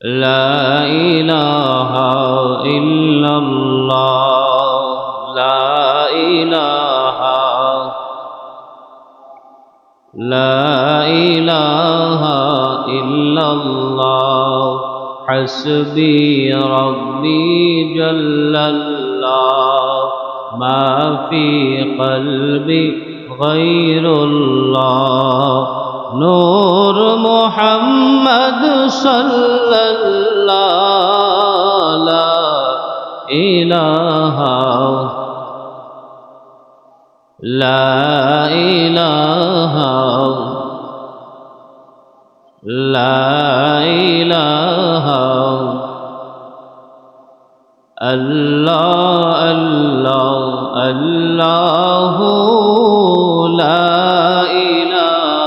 لا إله إلا الله لا إله إلا الله حسبي ربي جل الله ما في قلبي غير الله نور محمد صلى الله لا إله الله الله لا إله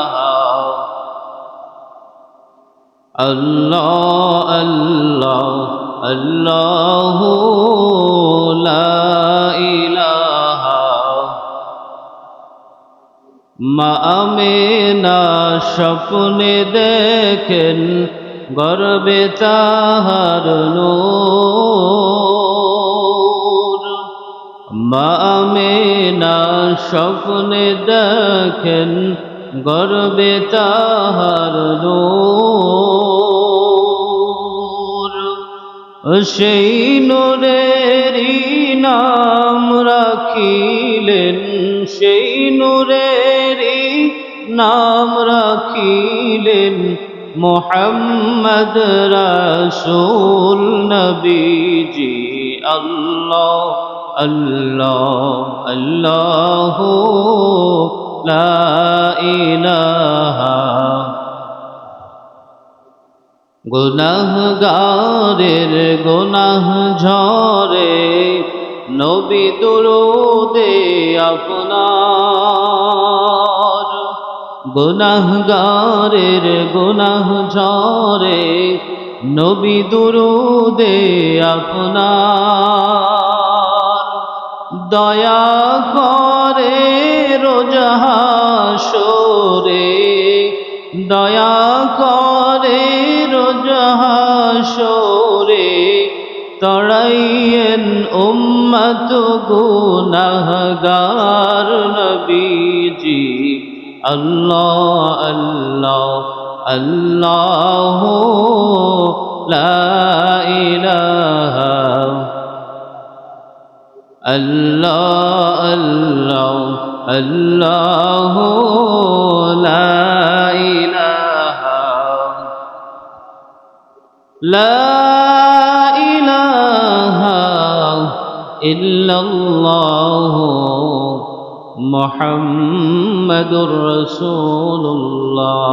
الله الله لا إله মা আমিনা স্বপ্নে দেখেন গর্বে তাহার নূর মা আমিনা স্বপ্নে দেখেন গর্বে তাহার নূর সেই নূরেরই নাম রাখিলেন সেই নূরেরই নাম রাখিলেন মুহাম্মদ রাসূল নবীজি আল্লাহ আল্লাহ আল্লাহ লা ইলাহা গুনাহগারের গুনাহ ঝরে নবী দুরূদে আপনার গুনাহগারের গুনাহ ঝরে নবী দুরূদে আপনার দয়া করে রোজ হাসরে দয়া করে রোজ হাসরে তড়াইয়েন উম্মত গুনাহগার নবীজি আল্লাহ আল্লাহ আল্লাহ লা ইলাহা আল্লাহ আল্লাহ আল্লাহ লা ইলাহা লা ইলাহা ইল্লাল্লাহ মুহাম্মাদুর রাসূলুল্লাহ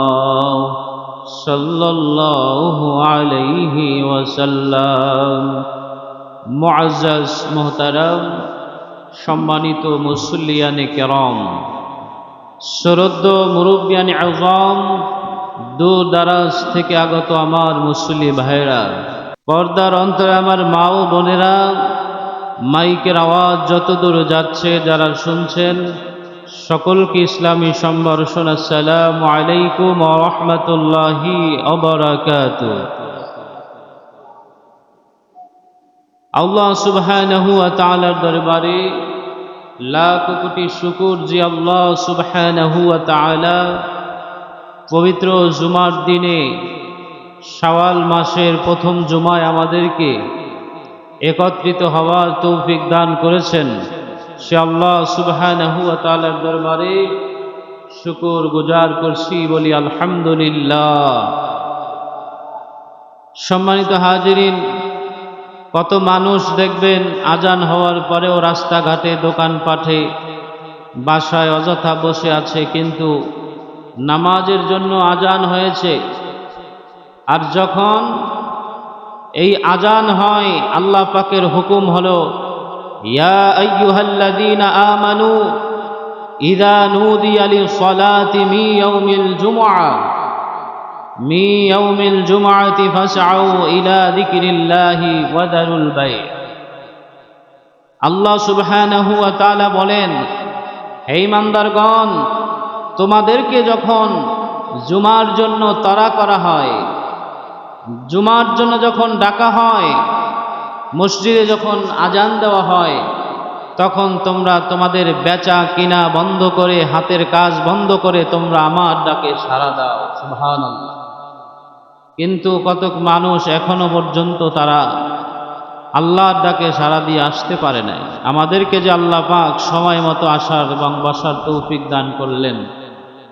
সাল্লাল্লাহু আলাইহি ওয়াসাল্লাম। মুআজ্জাজ মুহতারাম সম্মানিত মুসল্লিয়ানে কেরাম, শ্রদ্ধেয় মুরব্বিয়ানে আযম, দূর দারাজ থেকে আগত আমার মুসল্লি ভাইরা, পর্দার অন্তরে আমার মা ও বোনেরা, মাইকের আওয়াজ যত দূর যাচ্ছে যারা শুনছেন সকলকে ইসলামী সম্ভাষণ আসসালামু আলাইকুম ওয়া রাহমাতুল্লাহি ওয়া বারাকাতুহু। আল্লাহ সুবহানাহু ওয়া তাআলার দরবারে লাখ কোটি শুকর যে আল্লাহ সুবহানাহু ওয়া তাআলা পবিত্র জুমার দিনে শাওয়াল মাসের প্রথম জুমায় আমাদেরকে একত্রিত হওয়ার তৌফিক দান করেছেন। সে আল্লাহ সুবহানাহু ওয়া তাআলার দরবারে শুকর গুজার করছি, বলি আলহামদুলিল্লাহ। সম্মানিত হাজিরিন, কত মানুষ দেখবেন আজান হওয়ার পরেও রাস্তাঘাটে দোকানপাটে বাসায় অযথা বসে আছে, কিন্তু নামাজের জন্য আজান হয়েছে। আর যখন এই আজান হয় আল্লাহ পাকের হুকুম হলো ইয়া আইয়ুহাল্লাযীনা আমানু ইযা নুদিয়া লিস-সালাতি মিন ইয়াউমিল জুমআতি ফাসআউ ইলা যিকরিল্লাহি ওয়া দারুল বাই'। আল্লাহ সুবহানাহু ওয়া তাআলা বলেন, হে ঈমানদারগণ, তোমাদেরকে যখন জুমার জন্য তাড়া করা হয়, জুমার জন্য যখন ডাকা হয়, মসজিদে যখন আজান দেওয়া হয়, তখন তোমরা তোমাদের বেচা কিনা বন্ধ করে, হাতের কাজ বন্ধ করে তোমরা আমার ডাকে সাড়া দাও। সুবহানাল্লাহ। কিন্তু কতক মানুষ এখনো পর্যন্ত তারা আল্লাহর ডাকে সাড়া দিয়ে আসতে পারে নাই। আমাদেরকে যে আল্লাহ পাক সময় মতো আসার এবং বসার তৌফিক দান করলেন,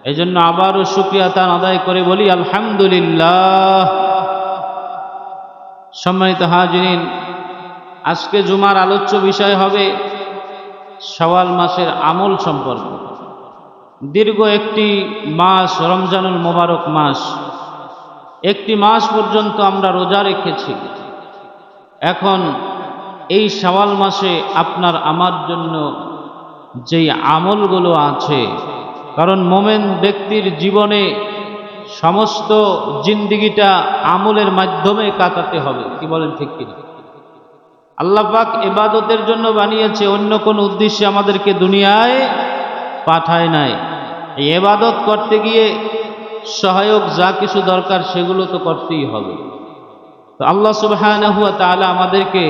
এই জন্য আবারও শুকরিয়া তার আদায় করে বলি আলহামদুলিল্লাহ। সম্মানিত হাজিরিন, আজকে জুমার আলোচ্য বিষয় হবে শাওয়াল মাসের আমল সম্পর্কে। দীর্ঘ একটি মাস, রমজানুল মোবারক মাস, একটি মাস পর্যন্ত আমরা রোজা রেখেছি। এখন এই শাওয়াল মাসে আপনার আমার জন্য যেই আমলগুলো আছে, কারণ মোমেন ব্যক্তির জীবনে সমস্ত জিন্দিগিটা আমলের মাধ্যমে কাটাতে হবে। কি বলেন, ঠিক কিনা? আল্লাহ পাক ইবাদতের জন্য বানিয়েছে, অন্য কোনো উদ্দেশ্যে আমাদেরকে দুনিয়ায় পাঠায় নাই। এই ইবাদত করতে গিয়ে সহায়ক যা কিছু দরকার সেগুলো তো করতেই হবে। তো আল্লাহ সুবহানাহু ওয়া তাআলা আমাদেরকে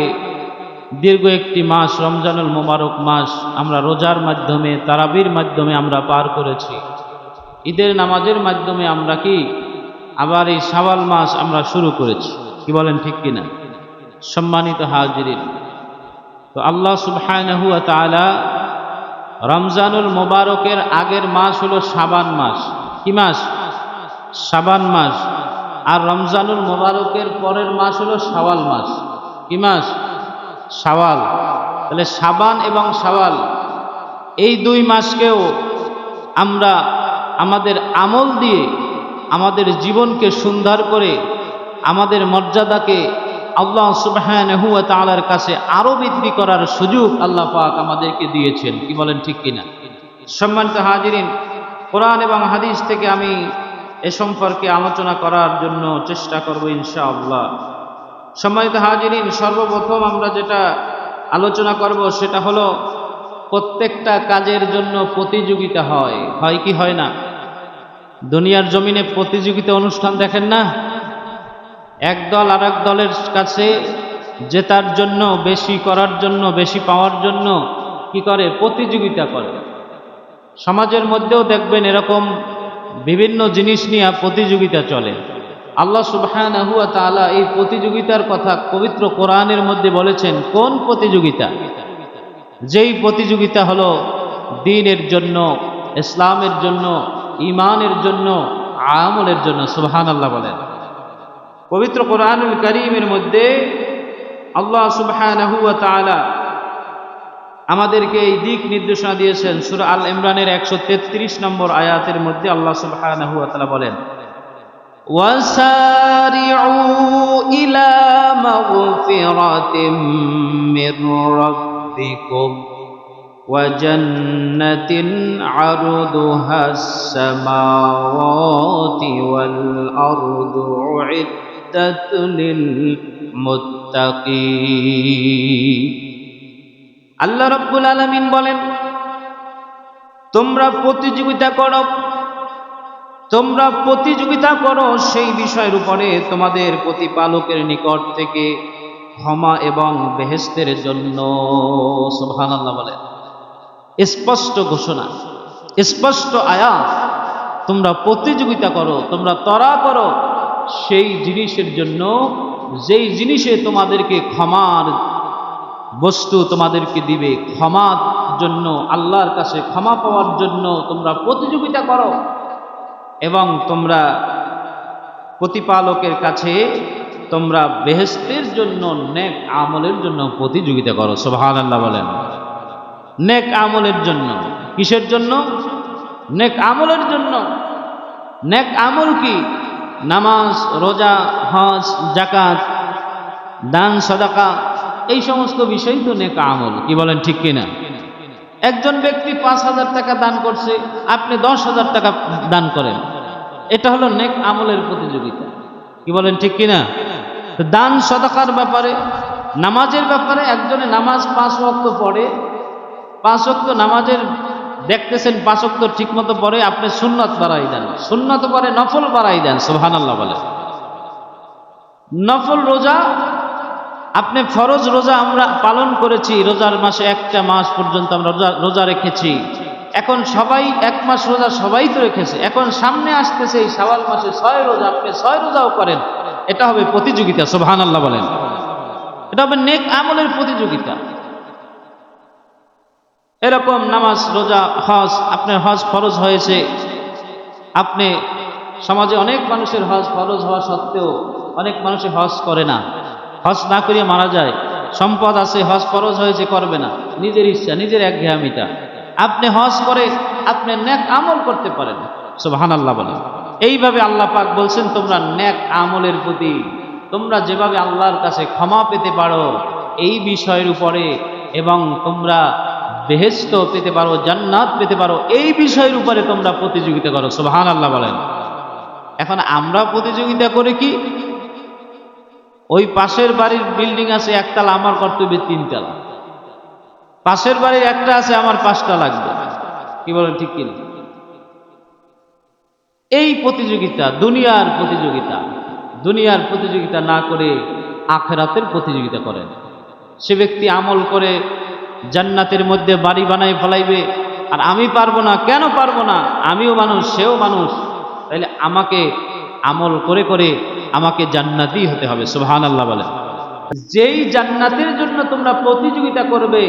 দীর্ঘ একটি মাস, রমজানুল মোবারক মাস, আমরা রোজার মাধ্যমে, তারাবির মাধ্যমে আমরা পার করেছি। ঈদের নামাজের মাধ্যমে আমরা কি আবার এই শাওয়াল মাস আমরা শুরু করেছি। কি বলেন, ঠিক কিনা? সম্মানিত হাজিরিন, তো আল্লাহ সুবহানাহু ওয়া তাআলা রমজানুল মোবারকের আগের মাস হলো শাবান মাস। কি মাস? শাবান মাস। আর রমজানুল মোবারকের পরের মাস হলো শাওয়াল মাস। কি মাস? শাওয়াল। তাহলে শাবান এবং শাওয়াল এই দুই মাসকেও আমরা আমাদের আমল দিয়ে আমাদের জীবনকে সুন্দর করে, আমাদের মর্যাদাকে আল্লাহ সুবহানাহু ওয়া তাআলার কাছে আরো বৃদ্ধি করার সুযোগ আল্লাহ পাক আমাদেরকে দিয়েছেন। কি বলেন, ঠিক কিনা? সম্মানিত হাজিরিন, কোরআন এবং হাদিস থেকে আমি এ সম্পর্কে আলোচনা করার জন্য চেষ্টা করব ইনশাআল্লাহ। সম্মানিত হাজিরিন, সর্বপ্রথম আমরা যেটা আলোচনা করব সেটা হলো প্রত্যেকটা কাজের জন্য প্রতিযোগিতা হয়। হয় কি হয় না? দুনিয়ার জমিনে প্রতিযোগিতা অনুষ্ঠান দেখেন না? এক দল আর এক দলের কাছে জেতার জন্য, বেশি করার জন্য, বেশি পাওয়ার জন্য কি করে? প্রতিযোগিতা করে। সমাজের মধ্যেও দেখবেন এরকম বিভিন্ন জিনিস নিয়ে প্রতিযোগিতা চলে। আল্লাহ সুবহানাহু ওয়া তাআলা এই প্রতিযোগিতার কথা পবিত্র কোরআনের মধ্যে বলেছেন। কোন প্রতিযোগিতা? যেই প্রতিযোগিতা হলো দ্বীনের জন্য, ইসলামের জন্য, ঈমানের জন্য, আমলের জন্য। সুবহানাল্লাহ বলেন। পবিত্র কোরআনুল কারীমের মধ্যে আল্লাহ সুবহানাহু ওয়া তাআলা আমাদেরকে এই দিক নির্দেশনা দিয়েছেন। সূরা আল ইমরানের 133 নম্বর আয়াতের মধ্যে আল্লাহ সুবহানাহু ওয়া তাআলা বলেন, ওয়াসারিউ ইলা মাগফিরাতিম মির রাব্বিকুম ওয়া জান্নাতিন আরদুহাস সামাওয়াতি ওয়াল আরদু উইদ্দাত লিল মুত্তাকিন। আল্লাহ রাব্বুল আলামিন বলেন, তোমরা প্রতিযোগিতা করো, তোমরা প্রতিযোগিতা করো সেই বিষয়ের উপরে তোমাদের প্রতিপালকের নিকট থেকে ক্ষমা এবং বেহেশতের জন্য। সুবহানাল্লাহ বলেন। স্পষ্ট ঘোষণা, স্পষ্ট আয়াত। তোমরা প্রতিযোগিতা করো, তোমরা তরা করো সেই জিনিসের জন্য যেই জিনিসে তোমাদেরকে ক্ষমার বস্তু তোমাদেরকে দিবে। ক্ষমার জন্য, আল্লাহর কাছে ক্ষমা পাওয়ার জন্য তোমরা প্রতিযোগিতা করো এবং তোমরা প্রতিপালকের কাছে তোমরা বেহেশতের জন্য, নেক আমলের জন্য প্রতিযোগিতা করো। সুবহানাল্লাহ বলেন। নেক আমলের জন্য। কিসের জন্য? নেক আমলের জন্য। নেক আমল কি? নামাজ, রোজা, হজ, যাকাত, দান, সাদাকা, এই সমস্ত বিষয় তো নেক আমল। কি বলেন, ঠিক কিনা? একজন ব্যক্তি 5,000 টাকা দান করছে, আপনি 10,000 টাকা দান করেন, এটা হলো নেক আমলের প্রতিযোগিতা। কি বলেন, ঠিক কিনা? দান সাদাকার ব্যাপারে, নামাজের ব্যাপারে, একজনে নামাজ 5 ওয়াক্ত পড়ে, 5 ওয়াক্ত নামাজের দেখতেছেন 5 ওয়াক্ত ঠিক মতো পড়ে, আপনি সুন্নত বাড়াই দেন, সুন্নত পরে নফল বাড়াই দেন। সুবহানাল্লাহ বলেন। নফল রোজা, আপনি ফরজ রোজা আমরা পালন করেছি, রোজার মাসে একটা মাস পর্যন্ত আমরা রোজা রেখেছি। এখন সবাই এক মাস রোজা সবাই তো রেখেছে, এখন সামনে আসতেছে এই শাওয়াল মাসে 6 রোজা, আপনি 6 রোজাও করেন, এটা হবে প্রতিযোগিতা। সুবহানাল্লাহ বলেন। এটা হবে নেক আমলের প্রতিযোগিতা। এরকম নামাজ, রোজা, হজ, আপনার হজ ফরজ হয়েছে, আপনি সমাজে অনেক মানুষের হজ ফরজ হওয়া সত্ত্বেও অনেক মানুষের হজ করে না, হজ না করিয়ে মারা যায়। সম্পদ আছে, হজ ফরজ হয়েছে, করবে না, নিজের ইচ্ছা, নিজের একঘেয়ামিটা। আপনি হজ করে আপনি নেক আমল করতে পারেন। সুবহানাল্লাহ বলেন। এইভাবে আল্লাহ পাক বলছেন তোমরা নেক আমলের প্রতি, তোমরা যেভাবে আল্লাহর কাছে ক্ষমা পেতে পারো এই বিষয়ের উপরে, এবং তোমরা বেহেশত পেতে পারো, জান্নাত পেতে পারো, এই বিষয়ের উপরে তোমরা প্রতিযোগিতা করো। সুবহানাল্লাহ বলেন। এখন আমরা প্রতিযোগিতা করে কি, ওই পাশের বাড়ির বিল্ডিং আছে একতলা, আমার কর্তব্য 3 তলা, পাশের বাড়ির একটা আছে আমার 5টা লাগবে, কি বলেন ঠিক কিনা? এই প্রতিযোগিতা দুনিয়ার প্রতিযোগিতা। দুনিয়ার প্রতিযোগিতা না করে আখিরাতের প্রতিযোগিতা করেন। সে ব্যক্তি আমল করে জান্নাতের মধ্যে বাড়ি বানাই ফেলাইবে, আর আমি পারবো না। কেন পারবো না? আমিও মানুষ, সেও মানুষ, তাইলে আমাকে আমল করে করে আমাকে জান্নাতি হতে হবে। সুবহানাল্লাহ বলেন। যেই জান্নাতের জন্য তোমরা প্রতিযোগিতা করবে,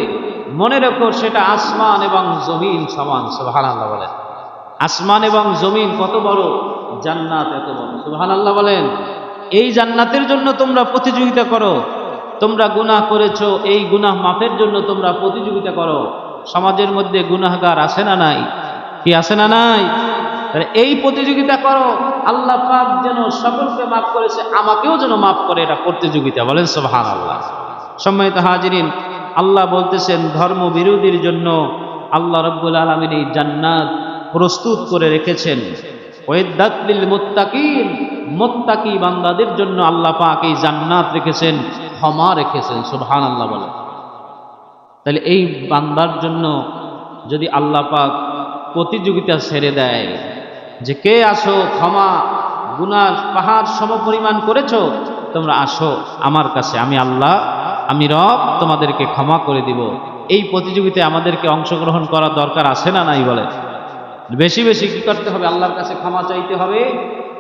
মনে রেখো সেটা আসমান এবং জমিন সমান। সুবহানাল্লাহ বলেন। আসমান এবং জমিন কত বড়, জান্নাত এত বড়। সুবহানাল্লাহ বলেন। এই জান্নাতের জন্য তোমরা প্রতিযোগিতা করো। তোমরা গুনাহ করেছো, এই গুনাহ মাফের জন্য তোমরা প্রতিযোগিতা করো। সমাজের মধ্যে গুনাহগার আছে না নাই? কি আছে না নাই? এই প্রতিযোগিতা করো, আল্লাহ পাক যেন সকলকে মাফ করেছে, আমাকেও যেন মাফ করে, এটা প্রতিযোগিতা। বলেন সুবহানাল্লাহ। সম্মানিত হাজিরিন, আল্লাহ বলতেছেন ধর্ম বিরোধীর জন্য আল্লাহ রাব্বুল আলামিন এই জান্নাত প্রস্তুত করে রেখেছেন। ওয়াইদাত লিল মুত্তাকিন, মুত্তাকি বান্দাদের জন্য আল্লাহ পাক এই জান্নাত রেখেছেন, ক্ষমা রেখেছেন। সুবহানাল্লাহ বলেন। তাহলে এই বান্দার জন্য যদি আল্লাহ পাক প্রতিযোগিতা ছেড়ে দেয় যে কে আসো, ক্ষমা, গুনাহ পাহাড় সমপরিমাণ করেছো, তোমরা আসো আমার কাছে, আমি আল্লাহ, আমি রব তোমাদেরকে ক্ষমা করে দিব। এই প্রতিযোগিতায় আমাদেরকে অংশগ্রহণ করা দরকার আছে না নাই? বলে বেশি বেশি কি করতে হবে? আল্লাহর কাছে ক্ষমা চাইতে হবে,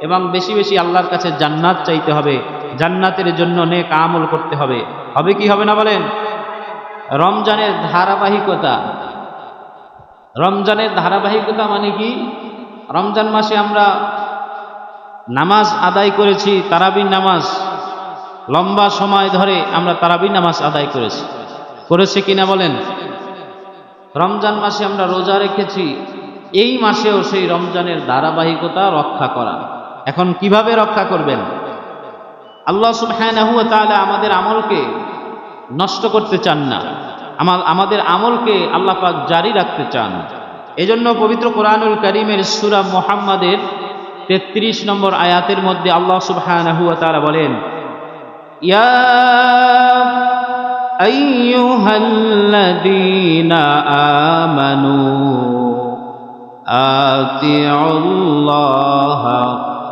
এবং বেশি বেশি আল্লাহর কাছে জান্নাত চাইতে হবে। জান্নাতের জন্য নেক আমল করতে হবে। হবে কি হবে না বলেন? রমজানের ধারাবাহিকতা। রমজানের ধারাবাহিকতা মানে কি? রমজান মাসে আমরা নামাজ আদায় করেছি, তারাবির নামাজ, লম্বা সময় ধরে আমরা তারাবির নামাজ আদায় করেছি কিনা বলেন? রমজান মাসে আমরা রোজা রেখেছি, এই মাসেও সেই রমজানের ধারাবাহিকতা রক্ষা করা। এখন কিভাবে রক্ষা করবেন? আল্লাহ সুবহানাহু ওয়া তাআলা আমাদের আমলকে নষ্ট করতে চান না, আমাদের আমলকে আল্লাহ পাক জারি রাখতে চান। এজন্য পবিত্র কোরআনুল কারীমের সূরা মুহাম্মাদের 33 নম্বর আয়াতের মধ্যে আল্লাহ সুবহানাহু ওয়া তাআলা বলেন, ইয়া আইয়ুহাল্লাযীনা আমানু আতিউল্লাহা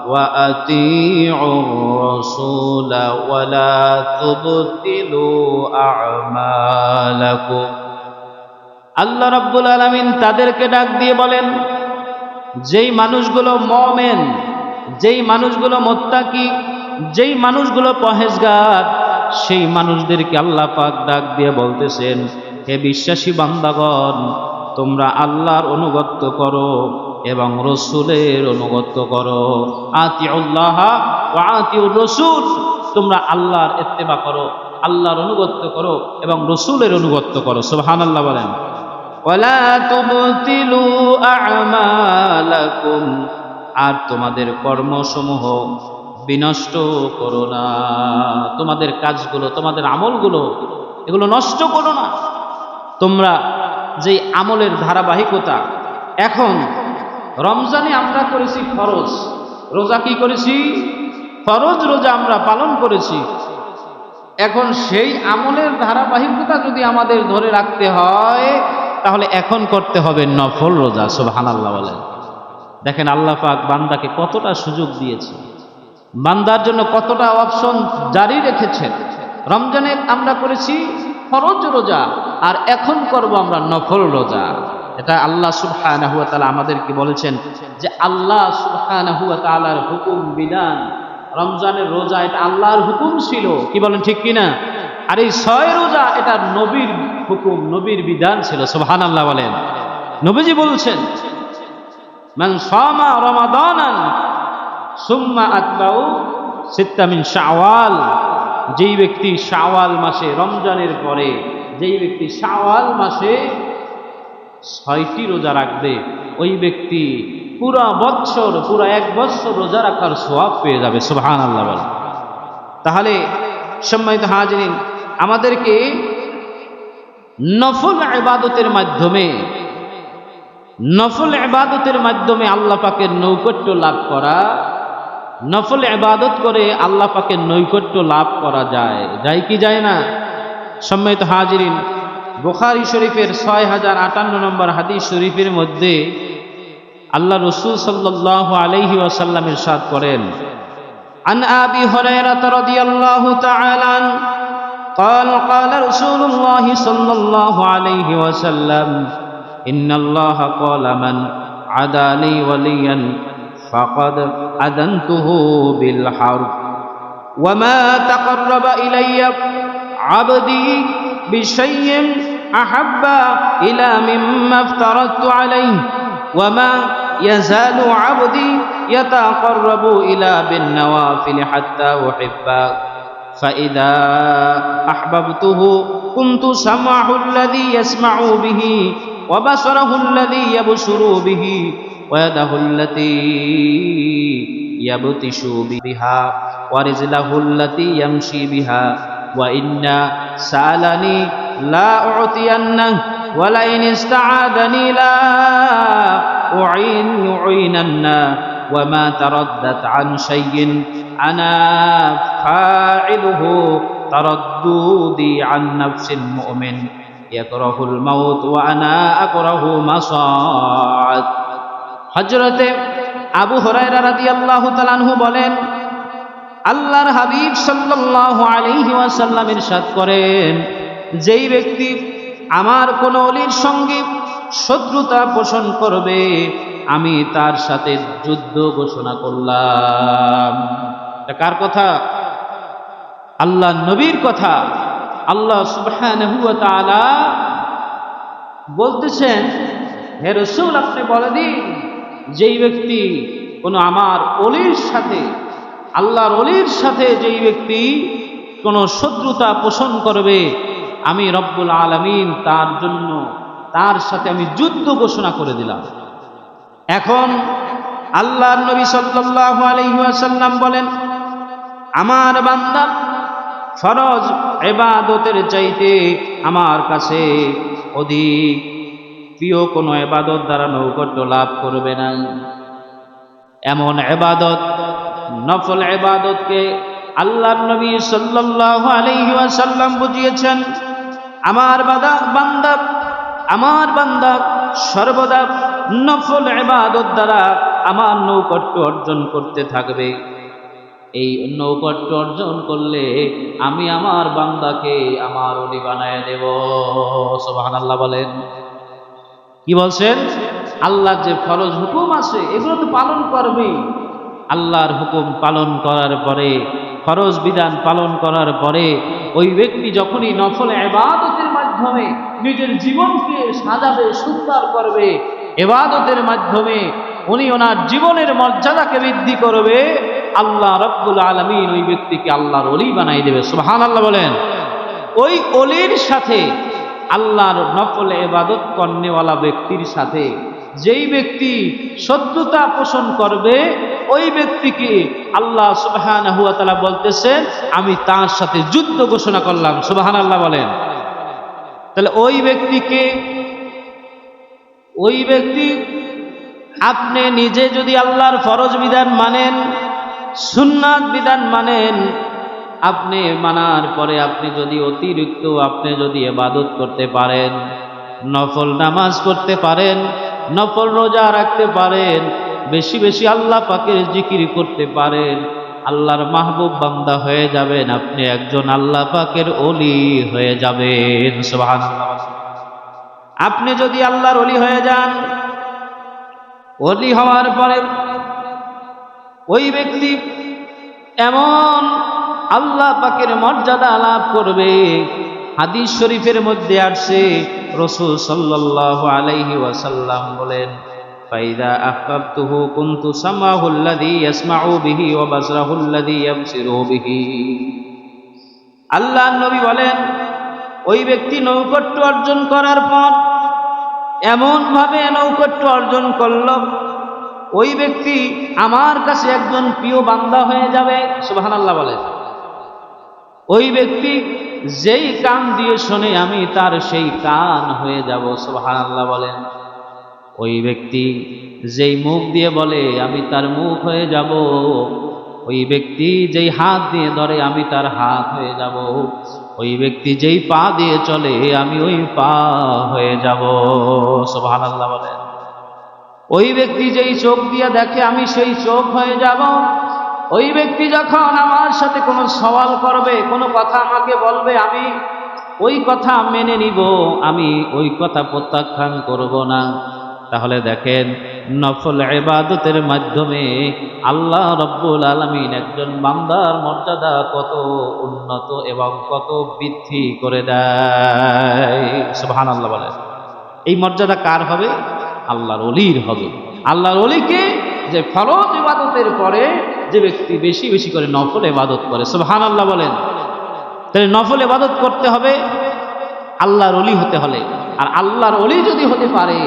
ওয়া আতিউর রাসূলা ওয়া লা তুবতিলু আ'মালাকুম। আল্লাহ রাব্বুল আলামিন তাদেরকে ডাক দিয়ে বলেন, যেই মানুষগুলো মুমিন, যেই মানুষগুলো মুত্তাকি, যেই মানুষগুলো পরহেজগার, সেই মানুষদেরকে আল্লাহ পাক ডাক দিয়ে বলতেছেন, হে বিশ্বাসী বান্দাগণ, তোমরা আল্লাহর অনুগত্য করো এবং রসুলের অনুগত্য করো। আতিউল্লাহ ওয়া আতিউর রাসূল, তোমরা আল্লাহর ইত্তেবা করো, আল্লাহর অনুগত্য করো এবং রসুলের অনুগত্য করো। সুবহানাল্লাহ বলেন। ওয়ালা তুবতিলু আ'মালাকুম, আর তোমাদের কর্মসমূহ বিনষ্ট করো না। তোমাদের কাজগুলো, তোমাদের আমলগুলো, এগুলো নষ্ট করো না। তোমরা যে আমলের ধারাবাহিকতা, এখন রমজানে আমরা করেছি ফরজ রোজা, কি করেছি? ফরজ রোজা আমরা পালন করেছি। এখন সেই আমলের ধারাবাহিকতা যদি আমাদের ধরে রাখতে হয়, তাহলে এখন করতে হবে নফল রোজা। সুবহানাল্লাহ বলেন। দেখেন আল্লাহ পাক বান্দাকে কতটা সুযোগ দিয়েছে। বান্দার জন্য কতটা অপশন জারি রেখেছেন। রমজানে আমরা করেছি ফরজ রোজা, আর এখন করব আমরা নফল রোজা। এটা আল্লাহ সুবহানাহু ওয়া তাআলা আমাদেরকে বলেছেন যে আল্লাহ সুবহানাহু ওয়া তাআলার হুকুম বিধান, রমজানের রোজা এটা আল্লাহর হুকুম ছিল, কি বলেন ঠিক কিনা? আর এই 6 রোজা এটা নবীর হুকুম, নবীর বিধান ছিল। সুবহানাল্লাহ বলেন। নবীজি বলছেন মান সামা রমাদানান সুম্মা আতবাউ সিত্তা মিন শাওয়াল, যেই ব্যক্তি শাওয়াল মাসে, রমজানের পরে যেই ব্যক্তি শাওয়াল মাসে 6টি রোজা রাখবে, ওই ব্যক্তি পুরা বছর, পুরা 1 বছর রোজা রাখার সওয়াব পেয়ে যাবে। সুবহানাল্লাহ বলেন। তাহলে সম্মানিত হাজিরিন, আমাদেরকে নফল ইবাদতের মাধ্যমে আল্লাহ পাকের নৈকট্য লাভ করা, নফল ইবাদত করে আল্লাহ পাকের নৈকট্য লাভ করা যায় কি যায় না? সম্মানিত হাজিরিন, বুখারী শরীফের 6058 নম্বর হাদিস শরীফের মধ্যে আল্লাহ রাসূল সাল্লাল্লাহু আলাইহি ওয়াসাল্লাম ইরশাদ করেন, আন আবি হুরায়রা রাদিয়াল্লাহু তাআলা قال قال رسول الله صلى الله عليه وسلم إن الله قال من عادى لي وليا فقد أذنته بالحرب وما تقرب إلي عبدي بشيء أحب إلى مما افترضت عليه وما يزال عبدي يتقرب إلى بالنوافل حتى أحبه فإذا أحببته كنت سمعه الذي يسمع به وبصره الذي يبصر به ويده التي يبطش بها ورجله التي يمشي بها وإن سألني لا أعطينه ولئن استعاذني لا أعيننه وما تردت عن شيء أنا فاعله ترددي عن نفس المؤمن يكره الموت وأنا أكره مصاعد। হযরতে আবু হুরায়রা রাদিয়াল্লাহু তাআলা আনহু বলেন, আল্লাহর হাবিব সাল্লাল্লাহু আলাইহি ওয়াসাল্লাম ইরশাদ করেন, যেই ব্যক্তি আমার কোন ওলির সঙ্গে শত্রুতা পোষণ করবে, আমি তার সাথে যুদ্ধ ঘোষণা করলাম। এটা কার কথা? আল্লাহ নবীর কথা। আল্লাহ সুবহানাহু ওয়া তাআলা বলতেছেন, হে রাসূল আপনি বলে দিন, যেই ব্যক্তি কোন আমার ওলির সাথে, আল্লাহর ওলির সাথে যেই ব্যক্তি কোন শত্রুতা পোষণ করবে, আমি রব্বুল আলামিন তার জন্য, তার সাথে আমি যুদ্ধ ঘোষণা করে দিলাম। এখন আল্লাহর নবী সাল্লাল্লাহু আলাইহি ওয়াসাল্লাম বলেন, আমার বান্দা ফরজ ইবাদতের চাইতে আমার কাছে অধিক প্রিয় কোনো ইবাদত দ্বারা নৈকট্য লাভ করবে না। এমন ইবাদত, নফল ইবাদতকে আল্লাহর নবী সাল্লাল্লাহু আলাইহি ওয়াসাল্লাম বুঝিয়েছেন, আমার বান্দা সর্বদা নফল ইবাদত দ্বারা আমার নৈকট্য অর্জন করতে থাকবে। এই নৈকট্য অর্জন করলে আমি আমার বান্দাকে আমার ওলি বানায় দেব। সুবহানাল্লাহ বলেন। কি বলছেন? আল্লাহর যে ফরজ হুকুম আছে এগুলো তো পালন করবে। আল্লাহর হুকুম পালন করার পরে, ফরজ বিধান পালন করার পরে ওই ব্যক্তি যখনই নফল ইবাদতের মাধ্যমে নিজের জীবনকে সাজাবে, সুন্দর করবে, ইবাদতের মাধ্যমে উনি ওনার জীবনের মর্যাদাকে বৃদ্ধি করবে, আল্লাহ রাব্বুল আলামিন ওই ব্যক্তিকে আল্লাহর ওলি বানাই দেবে। সুবহানাল্লাহ বলেন। ওই ওলির সাথে, আল্লাহর নফল ইবাদত করনেওয়ালা ব্যক্তির সাথে যেই ব্যক্তি শত্রুতা পোষণ করবে, ওই ব্যক্তিকে আল্লাহ সুবহানাহু ওয়া তাআলা বলতেছেন, আমি তার সাথে যুদ্ধ ঘোষণা করলাম। সুবহানাল্লাহ বলেন। তাহলে ওই ব্যক্তি আপনি নিজে যদি আল্লাহর ফরজ বিধান মানেন, সুন্নাত বিধান মানেন, আপনি মানার পরে আপনি যদি অতিরিক্ত আপনি যদি ইবাদত করতে পারেন, নফল নামাজ করতে পারেন, নফল রোজা রাখতে পারেন, বেশি বেশি আল্লাহ পাকের জিকির করতে পারেন, আল্লাহর মাহবুব বান্দা হয়ে যাবেন, আপনি একজন আল্লাহ পাকের ওলি হয়ে যাবেন। সুবহানাল্লাহ। আপনি যদি আল্লাহর ওলি হয়ে যান, ওলি হওয়ার পরে ওই ব্যক্তি এমন আল্লাহ পাকের মর্যাদা লাভ করবে। হাদিস শরীফের মধ্যে আসছে, রাসূল সাল্লাল্লাহু আলাইহি ওয়াসাল্লাম বলেন, ফাইদা আহবাবতুহু কুনতু সামাহুল্লাযী ইয়াসমাউ বিহি ওয়া বাসরাহুল্লাযী ইয়াবসিরু বিহি। আল্লাহর নবী বলেন, ওই ব্যক্তি নৌকট্য অর্জন করার পর এমন ভাবে নৌকট্য অর্জন করল, ওই ব্যক্তি আমার কাছে একজন প্রিয় বান্দা হয়ে যাবে। সুবহানাল্লাহ বলেন। ওই ব্যক্তি যেই কান দিয়ে শোনে, আমি তার সেই কান হয়ে যাব। সুবহানাল্লাহ বলেন। ওই ব্যক্তি যেই মুখ দিয়ে বলে, আমি তার মুখ হয়ে যাব। ওই ব্যক্তি যেই হাত দিয়ে ধরে, আমি তার হাত হয়ে যাব। ওই ব্যক্তি যেই পা দিয়ে চলে, আমি ওই পা হয়ে যাব। সুবহানাল্লাহ বলেন। ওই ব্যক্তি যেই চোখ দিয়ে দেখে, আমি সেই চোখ হয়ে যাব। ওই ব্যক্তি যখন আমার সাথে কোনো সওয়াল করবে, কোনো কথা আমাকে বলবে, আমি ওই কথা মেনে নিব, আমি ওই কথা প্রত্যাখ্যান করব না। তাহলে দেখেন, নফল ইবাদতের মাধ্যমে আল্লাহ রব্বুল আলামিন একজন বান্দার মর্যাদা কত উন্নত এবং কত বৃদ্ধি করে দেয়। সুবহানাল্লাহ বলেন। এই মর্যাদা কার হবে? আল্লাহর ওলির হবে। আল্লাহর ওলিকে যে ফরজ ইবাদতের পরে যে ব্যক্তি বেশি বেশি করে নফল ইবাদত করে। সুবহানাল্লাহ বলেন। তাহলে নফল ইবাদত করতে হবে আল্লাহর ওলি হতে হলে। আর আল্লাহর ওলি যদি হতে পারে,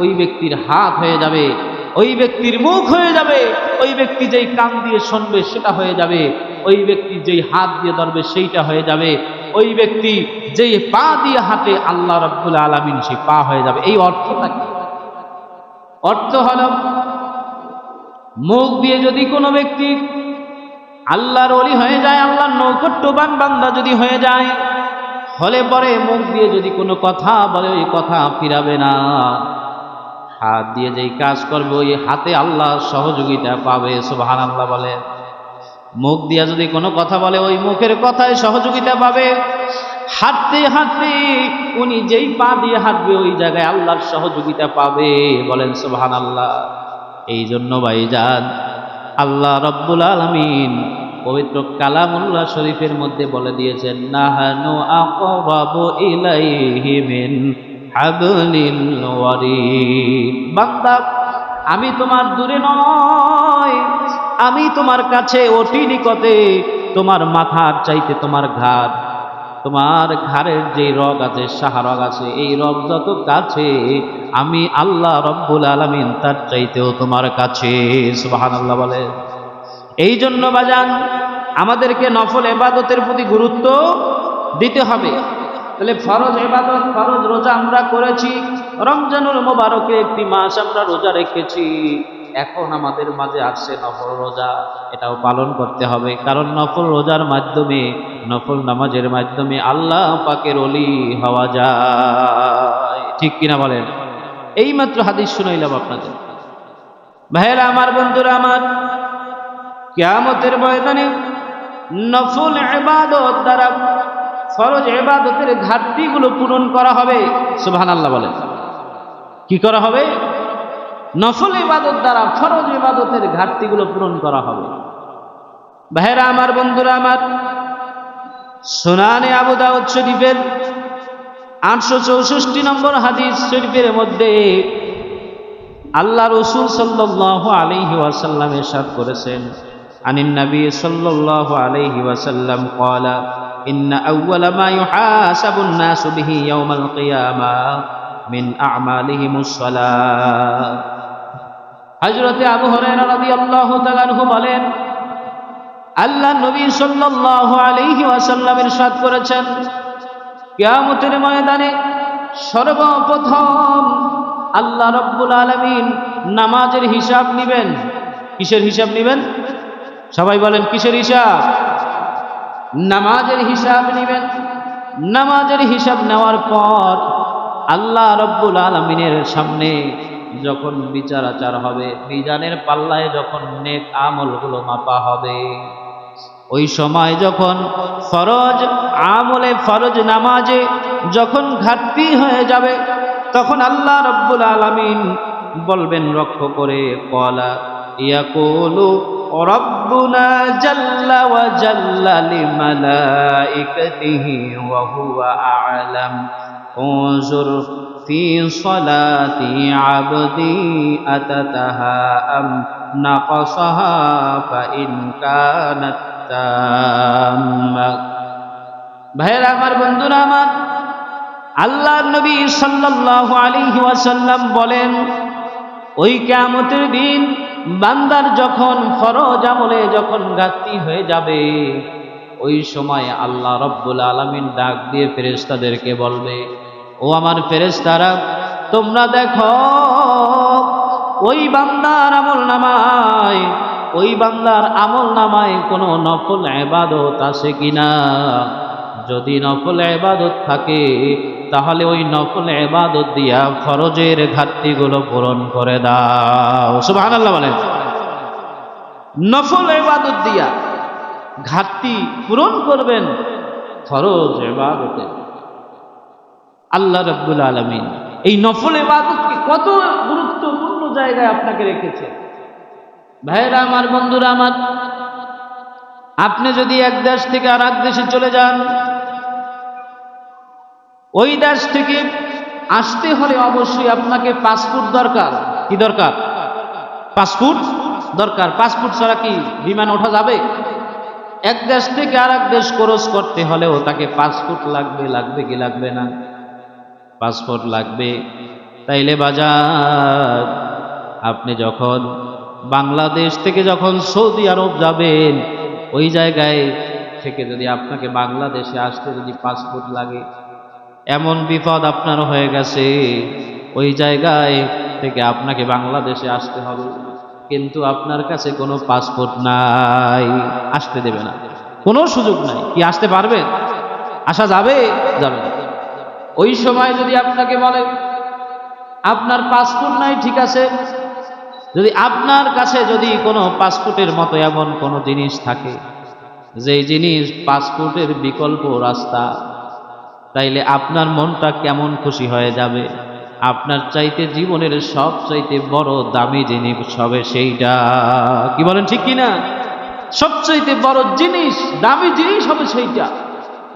ওই ব্যক্তির হাত হয়ে যাবে, ওই ব্যক্তির মুখ হয়ে যাবে, ওই ব্যক্তি যেই কান দিয়ে শুনবে সেটা হয়ে যাবে, ওই ব্যক্তি যেই হাত দিয়ে ধরবে সেইটা হয়ে যাবে, ওই ব্যক্তি যেই পা দিয়ে হাঁটে, আল্লাহ রাব্বুল আলামিন সেই পা হয়ে যাবে। এই অর্থটা কি? অর্থ হলো, মুখ দিয়ে যদি কোনো ব্যক্তি আল্লাহর ওলি হয়ে যায়, আল্লাহর নৌকট্যবান বান্দা যদি হয়ে যায়, হলে পরে মুখ দিয়ে যদি কোনো কথা বলে, ওই কথা ফিরাবে না। হাত দিয়ে যেই কাজ করবে, ওই হাতে আল্লাহ সহযোগিতা পাবে। সুবহানাল্লাহ বলে। মুখ দিয়ে যদি কোনো কথা বলে, ওই মুখের কথায় সহযোগিতা পাবে। হাঁটতে হাঁটতে উনি যেই পা দিয়ে হাঁটবে, ওই জায়গায় আল্লাহর সহযোগিতা পাবে। বলেন সুবহানাল্লাহ। এই জন্য ভাইজান, আল্লাহ রব্বুল আলামিন পবিত্র কালামুল্লাহ শরীফের মধ্যে বলে দিয়েছেন, নাহানু আকরাবু ইলাইহি মিন হাবলিল ওয়ারিদ। বান্দা, আমি তোমার দূরে নয়, আমি তোমার কাছে অতি নিকটে। তোমার মাথার চাইতে তোমার ঘাড়, তোমার ঘাড়ের যে রগ আছে, শাহরগ আছে, এই রগ যত কাছে, আমি আল্লাহ রব্বুল আলামিন তার চাইতেও তোমার কাছে। সুবহানাল্লাহ বলে। এই জন্য বাজান, আমাদেরকে নফল ইবাদতের প্রতি গুরুত্ব দিতে হবে। তাহলে ফরজ ইবাদত, ফরজ রোজা আমরা করেছি, রমজানুল মুবারকে একটি মাস আমরা রোজা রেখেছি। এখন আমাদের মাঝে আসছে নফল রোজা, এটাও পালন করতে হবে। কারণ নফল রোজার মাধ্যমে, নফল নামাজের মাধ্যমে আল্লাহ পাকের ওলি হওয়া যায়। ঠিক কিনা বলেন? এইমাত্র হাদিস শুনাইলাম আপনাদের। ভাইয়েরা আমার, বন্ধুরা আমার, কিয়ামতের ময়দানে নফল ইবাদত দ্বারা ফরজ ইবাদতের ঘাটতিগুলো পূরণ করা হবে। সুবহানাল্লাহ বলেন। কি করা হবে? নফল ইবাদত দ্বারা ফরজ ইবাদতের ঘাটতিগুলো পূরণ করা হবে। ভাইয়েরা আমার, বন্ধুরা আমার, সুনানে আবু দাউদ শরীফের 864 নম্বর হাদিস শরীফের মধ্যে আল্লাহ রাসূল সাল্লাল্লাহু আলাইহি ওয়াসাল্লাম ইরশাদ করেছেন, আনিন নবী সাল্লাল্লাহু আলাইহি ওয়াসাল্লাম ক্বালা, ইন্না আউওয়ালা মা ইউহাসাবুন নাসু বিহি ইয়াউমাল কিয়ামাহ মিন আ'মালিহিমুস সালাত। হযরতে আবু হুরায়রা রাদিয়াল্লাহু তাআলা আনহু বলেন, আল্লাহ নবী সাল্লাল্লাহু আলাইহি ওয়াসাল্লাম ইরশাদ করেছেন, কিয়ামতের ময়দানে সর্বপ্রথম আল্লাহ রাব্বুল আলামিন নামাজের হিসাব নেবেন। কিসের হিসাব নেবেন? সবাই বলেন, কিসের হিসাব? নামাজের হিসাব নেবেন। নামাজের হিসাব নেওয়ার পর আল্লাহ রাব্বুল আলামিনের সামনে যখন বিচার আচার হবে, মিজানের পাল্লায় যখন নেক আমলগুলো মাপা হবে, ওই সময় যখন ফরজ আমলে ফরজ নামাজে যখন ঘাটতি হয়ে যাবে, তখন আল্লাহ রাব্বুল আলামিন বলবেন লক্ষ্য করে, ক্বালা ইয়াকুলু রাব্বুনা জাল্লা ওয়া জাল্লা লিমালাইকাতিহি ওয়া হুয়া আ'লাম উনজুর ফি সালাতি আবদি আতাতাহা আম নাকাসাহা ফা ইন কানাত তাম্মা। ভাইরা আমার, বন্ধুরা আমার, আল্লাহর নবী সাল্লাল্লাহু আলাইহি ওয়াসাল্লাম বলেন, ওই কিয়ামতের দিন বান্দার যখন ফরজ আমলে যখন ঘাটতি হয়ে যাবে, ওই সময় আল্লাহ রাব্বুল আলামিন ডাক দিয়ে ফেরেশতাদেরকে বলবে, ও আমার ফেরেশতারা, তোমরা দেখো ওই বান্দার আমল নামায় কোনো নফল ইবাদত আছে কিনা। যদি নফল ইবাদত থাকে তাহলে ওই নফল ইবাদত দিয়া ফরজের ঘাটতিগুলো পূরণ করে দাও। সুবহানাল্লাহ বলেন। নফল ইবাদত দিয়া ঘাটতি পূরণ করবেন ফরজ ইবাদতে। আল্লাহ রাব্বুল আলামিন এই নফল ইবাদতকে কত গুরুত্বপূর্ণ জায়গায় আপনাকে রেখেছে। ভাইরা আমার, বন্ধুরা আমার, আপনি যদি এক দেশ থেকে আর এক দেশে চলে যান, ওই দেশ থেকে আসতে হলে অবশ্যই আপনাকে পাসপোর্ট দরকার। কি দরকার? পাসপোর্ট দরকার। পাসপোর্ট ছাড়া কি বিমান ওঠা যাবে? এক দেশ থেকে আর এক দেশ ক্রস করতে হলেও তাকে পাসপোর্ট লাগবে। লাগবে কি লাগবে না? পাসপোর্ট লাগবে। তাইলে বাজার, আপনি যখন বাংলাদেশ থেকে যখন সৌদি আরব যাবেন, ওই জায়গায় থেকে যদি আপনাকে বাংলাদেশে আসতে যদি পাসপোর্ট লাগে, এমন বিপদ আপনার হয়ে গেছে, ওই জায়গায় থেকে আপনাকে বাংলাদেশে আসতে হবে, কিন্তু আপনার কাছে কোনো পাসপোর্ট নাই, আসতে দেবে না, কোনো সুযোগ নাই। কি আসতে পারবেন? আসা যাবে? যাবে না। ওই সময় যদি আপনাকে বলে আপনার পাসপোর্ট নাই, ঠিক আছে, যদি আপনার কাছে যদি কোনো পাসপোর্টের মতো এমন কোনো জিনিস থাকে, যেই জিনিস পাসপোর্টের বিকল্প রাস্তা, তাইলে আপনার মনটা কেমন খুশি হয়ে যাবে। আপনার চাইতে জীবনের সব চাইতে বড় দামি জিনিস হবে সেইটা। কি বলেন, ঠিক কিনা? সবচাইতে বড় জিনিস, দামি জিনিস হবে সেইটা,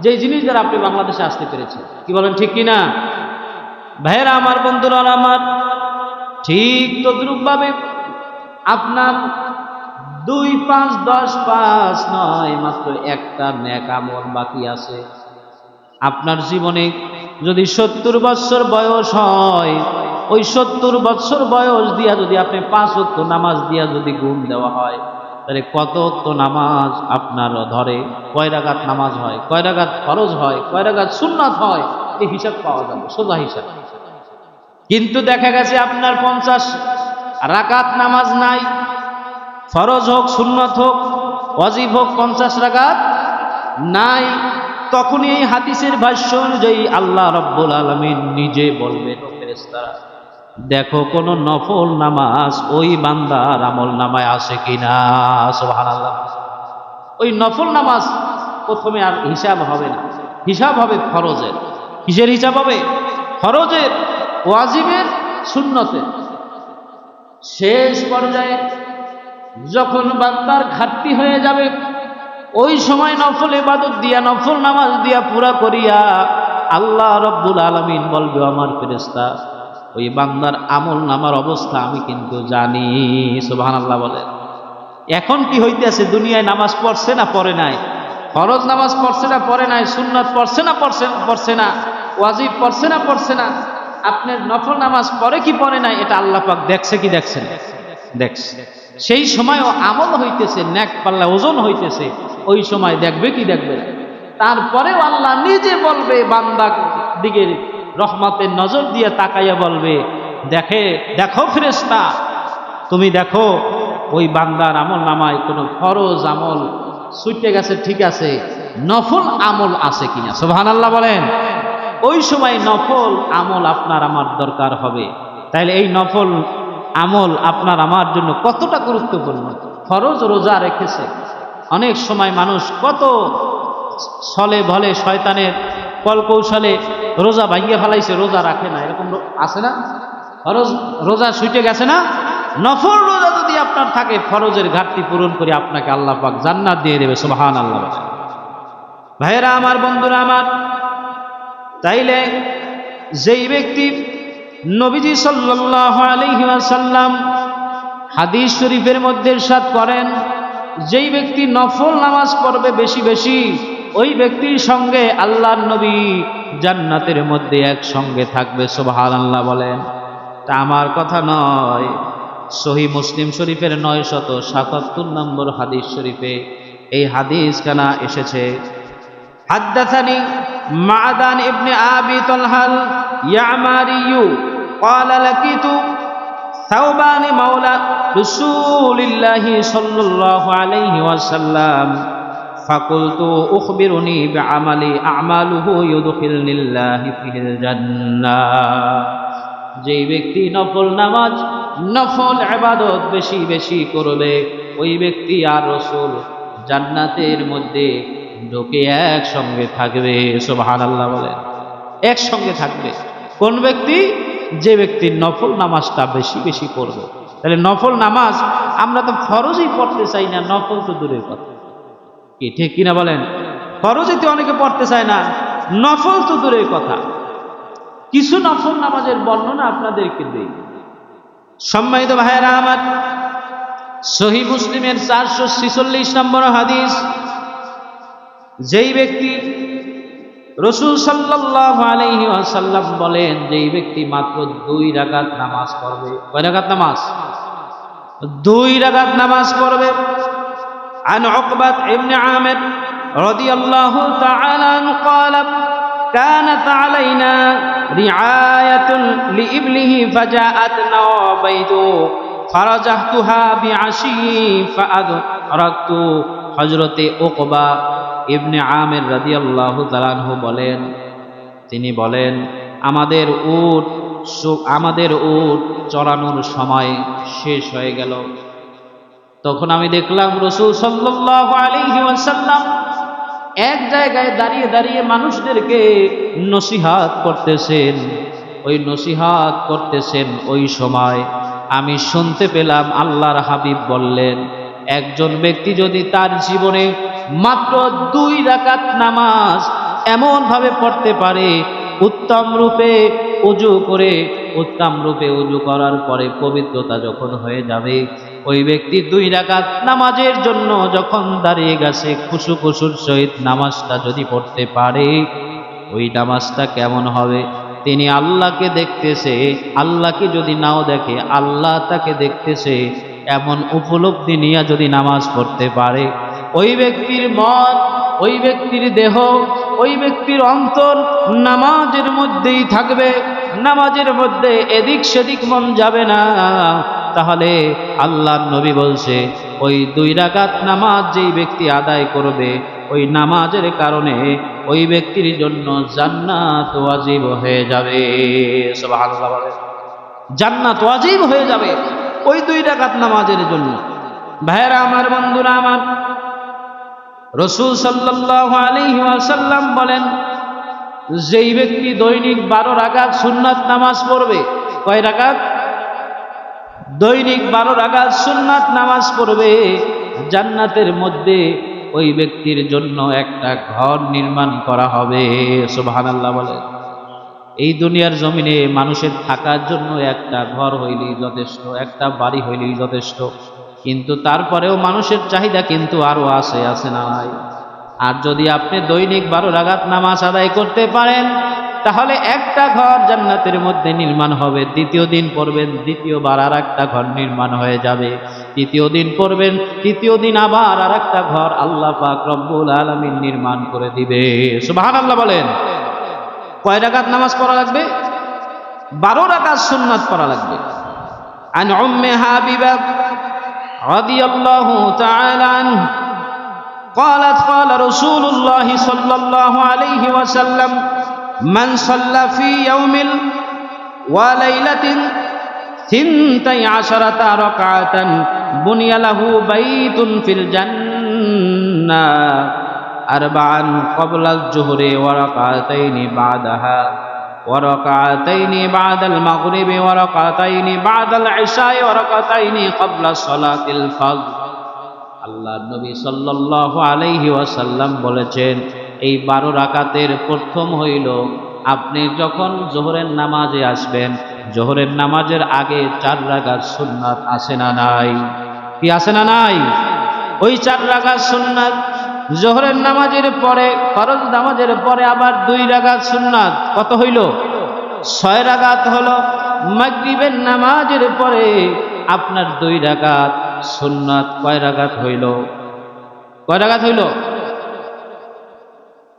যে জিনিস দ্বারা আপনি বাংলাদেশে আসতে পেরেছেন। কি বলেন, ঠিক কিনা? ভাইয়েরা আমার, বন্ধুরা আমার, ঠিক তদ্রূপ ভাবে আপনার 2, 5, 10, 5 নয়, মাত্র একটা নেক আমল বাকি আছে। আপনার জীবনে যদি 70 বছর বয়স হয়, ওই 70 বছর বয়স দিয়া যদি আপনি 5 ওয়াক্ত নামাজ দিয়া যদি গুণ দেওয়া হয়, তাহলে কত ওয়াক্ত নামাজ আপনার ধরে, কয় রাকাত নামাজ হয়, কয় রাকাত ফরজ হয়, কয় রাকাত সুন্নাত হয়, এই হিসাব পাওয়া যাবে, সোজা হিসাব। কিন্তু দেখা গেছে আপনার 50 রাকাত নামাজ নাই, ফরজ হোক, সুন্নাত হোক, ওয়াজিব হোক, 50 রাকাত নাই। তখনই এই হাদিসের ভাষ্য অনুযায়ী আল্লাহ রাব্বুল আলামিন নিজে বলবেন, ফেরেশতারা দেখো কোন নফল নামাজ ওই বান্দার আমল নামায় আছে কিনা। সুবহানাল্লাহ। ওই নফল নামাজ প্রথমে আর হিসাব হবে না, হিসাব হবে ফরজের। কিসের হিসাব হবে? ফরজের, ওয়াজিবের, সুন্নতের। শেষ পর্যায়ে যখন বান্দার ঘাটতি হয়ে যাবে, ওই সময় নফল ইবাদত দিয়া, নফল নামাজ দিয়া পুরা করিয়া আল্লাহ রাব্বুল আলামিন বলবে, আমার ফেরেশতা ওই বান্দার আমল নামার অবস্থা আমি কিন্তু জানি। সুবহানাল্লাহ বলে। এখন কি হইতেছে? দুনিয়ায় নামাজ পড়ছে না পড়ে নাই? ফরজ নামাজ পড়ছে না পড়ে নাই? সুন্নাত পড়ছে না পড়ছে না? ওয়াজিব পড়ছে না পড়ছে না? আপনার নফল নামাজ পড়ে কি পড়ে নাই, এটা আল্লাহ পাক দেখছে কি দেখছেন? দেখছে। সেই সময়ও আমল হইতেছে, নেক পাল্লা ওজন হইতেছে, ওই সময় দেখবে কি দেখবে? তারপরেও আল্লাহ নিজে বলবে, বান্দার দিকে রহমতের নজর দিয়ে তাকাইয়া বলবে, দেখো ফেরেশতা, তুমি দেখো ওই বান্দার আমল নামায় কোনো ফরজ আমল ছুটে গেছে, ঠিক আছে, নফল আমল আছে কিনা। সুবহানাল্লাহ বলেন। ওই সময় নফল আমল আপনার আমার দরকার হবে। তাইলে এই নফল আমল আপনার আমার জন্য কতটা গুরুত্বপূর্ণ। ফরজ রোজা রেখেছে, অনেক সময় মানুষ কত ছলে ভলে শয়তানের কলকৌশলে রোজা ভাঙিয়ে ফেলাইছে, রোজা রাখে না, এরকম আছে না? রোজা ছুটে গেছে না? নফল রোজা যদি আপনার থাকে, ফরজের ঘাটতি পূরণ করে আপনাকে আল্লাহ পাক জান্নাত দিয়ে দেবে। সুবহানাল্লাহ। ভাইয়েরা আমার, বন্ধুরা আমার, তাইলে যেই ব্যক্তি নবীজি সাল্লাল্লাহু আলাইহি ওয়াসাল্লাম হাদিস শরীফের মধ্যে ইরশাদ করেন, যেই ব্যক্তি নফল নামাজ পড়বে বেশি বেশি, ওই ব্যক্তির সঙ্গে আল্লাহর নবী জান্নাতের মধ্যে একসঙ্গে থাকবে। সুবহানাল্লাহ বলেন। তা আমার কথা নয়, সহিহ মুসলিম শরীফের 977 নম্বর হাদিস শরীফে এই হাদিস কানা এসেছে। হাদ্দাসানি মা'দান ইবনে আবি তালহাল ইয়ামারিয়ু ক্বালা লাকিতু সাওবান মাওলা রাসূলিল্লাহি সাল্লাল্লাহু আলাইহি ওয়াসাল্লাম ফাকুলতু উখবিরুনি বিআমালি আ'মালুহু ইউদখিলুনিল্লাহি ফিল জান্নাহ। যেই ব্যক্তি নফল নামাজ, নফল ইবাদত বেশি বেশি করবে, ওই ব্যক্তি আর রাসূল জান্নাতের মধ্যে ঢুকে একসঙ্গে থাকবে। সুবহানাল্লাহ বলেন। একসঙ্গে থাকবে কোন ব্যক্তি? যে ব্যক্তি নফল নামাজটা বেশি বেশি পড়বে। তাহলে নফল নামাজ আমরা তো ফরজই পড়তে চাই না, নফল তো দূরের কথা। কি ঠিক কিনা বলেন? ফরজই তো অনেকে পড়তে চায় না, নফল তো দূরের কথা। কিছু নফল নামাজের বর্ণনা আপনাদেরকে দেই। সম্মানিত ভাইয়েরা আমার, সহিহ মুসলিমের 446 নম্বর হাদিস, যেই ব্যক্তি রাসূল সাল্লাল্লাহু আলাইহি ওয়াসাল্লাম বলেন, যেই ব্যক্তি মাত্র 2 রাকাত নামাজ পড়বে। কয় রাকাত নামাজ? 2 রাকাত নামাজ পড়বে। আন উকবাত ইবনে আমির রাদিয়াল্লাহু তাআলা আনহু قال كانت علينا رعاية لإبله فجاءت نوابيت فرجحتها بعشي فأدركت হযরতে উকবা ইবনে আমির রাদিয়াল্লাহু তাআলা আনহু বলেন, তিনি বলেন, আমাদের উট চড়ানোর সময় শেষ হয়ে গেল। তখন আমি দেখলাম রাসূল সাল্লাল্লাহু আলাইহি ওয়াসাল্লাম এক জায়গায় দাঁড়িয়ে দাঁড়িয়ে মানুষদেরকে নসিহত করতেছেন। ওই নসিহত করতেছেন, ওই সময় আমি শুনতে পেলাম আল্লাহর হাবিব বললেন, একজন ব্যক্তি যদি তার জীবনে মাত্র 2 রাকাত নামাজ এমন ভাবে পড়তে পারে, উত্তম রূপে ওযু করে, উত্তম রূপে ওযু করার পরে পবিত্রতা যখন হয়ে যাবে, ওই ব্যক্তি 2 রাকাত নামাজের জন্য যখন দাঁড়িয়ে গেছে, খুশু খুশুর সহিত নামাজটা যদি পড়তে পারে, ওই নামাজটা কেমন হবে? তিনি আল্লাহকে দেখতেছে, আল্লাহকে যদি নাও দেখে, আল্লাহ তাকে দেখতেছে, এমন উপলব্ধি নিয়ে যদি নামাজ পড়তে পারে, ওই ব্যক্তির মন, ওই ব্যক্তির দেহ, ওই ব্যক্তির অন্তর নামাজের মধ্যেই থাকবে, নামাজের মধ্যে এদিক সেদিক মন যাবে না। তাহলে আল্লাহর নবী বলছে, ওই 2 রাকাত নামাজ যেই ব্যক্তি আদায় করবে, ওই নামাজের কারণে ওই ব্যক্তির জন্য জান্নাত ওয়াজিব হয়ে যাবে। সুবহানাল্লাহ বলেন। জান্নাত ওয়াজিব হয়ে যাবে ওই 2 রাকাত নামাজের জন্য। ভাইয়েরা আমার, বন্ধুরা আমার, রাসূল সাল্লাল্লাহু আলাইহি ওয়াসাল্লাম বলেন, যেই ব্যক্তি দৈনিক 12 রাকাত সুন্নাত নামাজ পড়বে, কয় রাকাত? দৈনিক 12 রাকাত সুন্নাত নামাজ পড়বে, জান্নাতের মধ্যে ওই ব্যক্তির জন্য একটা ঘর নির্মাণ করা হবে। সুবহানাল্লাহ বলেন। এই দুনিয়ার জমিনে মানুষের থাকার জন্য একটা ঘর হইলেই যথেষ্ট, একটা বাড়ি হইলেই যথেষ্ট, কিন্তু তারপরেও মানুষের চাহিদা কিন্তু আরো আছে না নাই? আর যদি আপনি দৈনিক 12 রাকাত নামাজ আদায় করতে পারেন, তাহলে একটা ঘর জান্নাতের মধ্যে নির্মাণ হবে। দ্বিতীয় দিন পড়বেন, দ্বিতীয়বার আর একটা ঘর নির্মাণ হয়ে যাবে। তৃতীয় দিন পড়বেন, তৃতীয় দিন আবার আর একটা ঘর আল্লাহ পাক রব্বুল আলামিন নির্মাণ করে দিবে। সুবহানাল্লাহ বলেন। কয় রাকাত নামাজ পড়া লাগবে? 12 রাকাত সুন্নাত পড়া লাগবে। আন উম্মে হাবিবা রাদিয়াল্লাহু তাআলা আনহা قالت قال رسول الله صلى الله عليه وسلم من صلى في يوم وليلة 12 ركعة بني له بيت في الجنة أربعا قبل الظهر وركعتين بعدها وركعتين بعد المغرب وركعتين بعد العشاء وركعتين قبل صلاة الفجر আল্লাহ নবী সাল্লাল্লাহু আলাইহি ওয়াসাল্লাম বলেছেন এই 12 রাকাতের প্রথম হইল আপনি যখন যোহরের নামাজে আসবেন যোহরের নামাজের আগে 4 রাকাত সুন্নাত আছে না নাই কি আছে না নাই ওই 4 রাকাত সুন্নাত যোহরের নামাজের পরে ফরজ নামাজের পরে আবার 2 রাকাত সুন্নাত কত হইল 6 রাকাত হলো মাগরিবের নামাজের পরে আপনার 2 রাকাত সুন্নাত কয় রাকাত হইল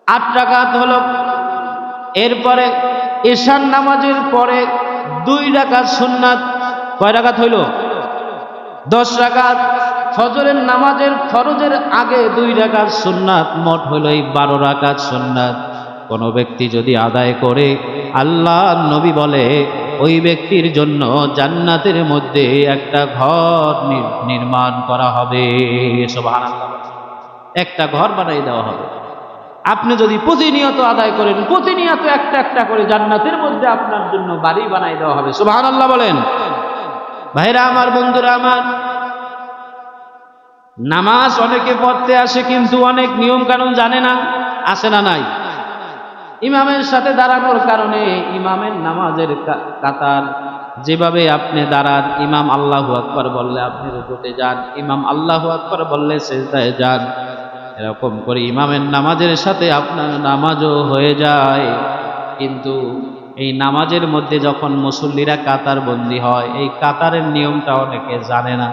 8 রাকাত হলো এরপরে ঈশার নামাজের পরে 2 রাকাত সুন্নাত কয় রাকাত হইল 10 রাকাত ফজরের নামাজের ফরজের আগে 2 রাকাত সুন্নাত মোট হইল এই 12 রাকাত সুন্নাত কোন ব্যক্তি যদি আদায় করে আল্লাহ নবী বলে ওই ব্যক্তির জন্য জান্নাতের মধ্যে একটা ঘর নির্মাণ করা হবে সুবহানাল্লাহ একটা ঘর বানিয়ে দেওয়া হবে আপনি যদি প্রতিনিয়ত আদায় করেন প্রতিনিয়ত একটা একটা করে জান্নাতের মধ্যে আপনার জন্য বাড়ি বানিয়ে দেওয়া হবে সুবহানাল্লাহ বলেন ভাইরা আমার বন্ধুরা আমার নামাজ অনেকে পড়তে আসে কিন্তু অনেক নিয়ম কানুন জানে না আসে না নাই ইমামের সাথে দাঁড়ানোর কারণে ইমামের নামাজের কাতার যেভাবে আপনি দাঁড়ান ইমাম আল্লাহু আকবার বললে আপনি রুকুতে যান ইমাম আল্লাহু আকবার বললে সিজদায় যান এরকম করে ইমামের নামাজের সাথে আপনার নামাজও হয়ে যায় কিন্তু এই নামাজের মধ্যে যখন মুসল্লিরা কাতার বন্দী হয় এই কাতারের নিয়মটা অনেকে জানে না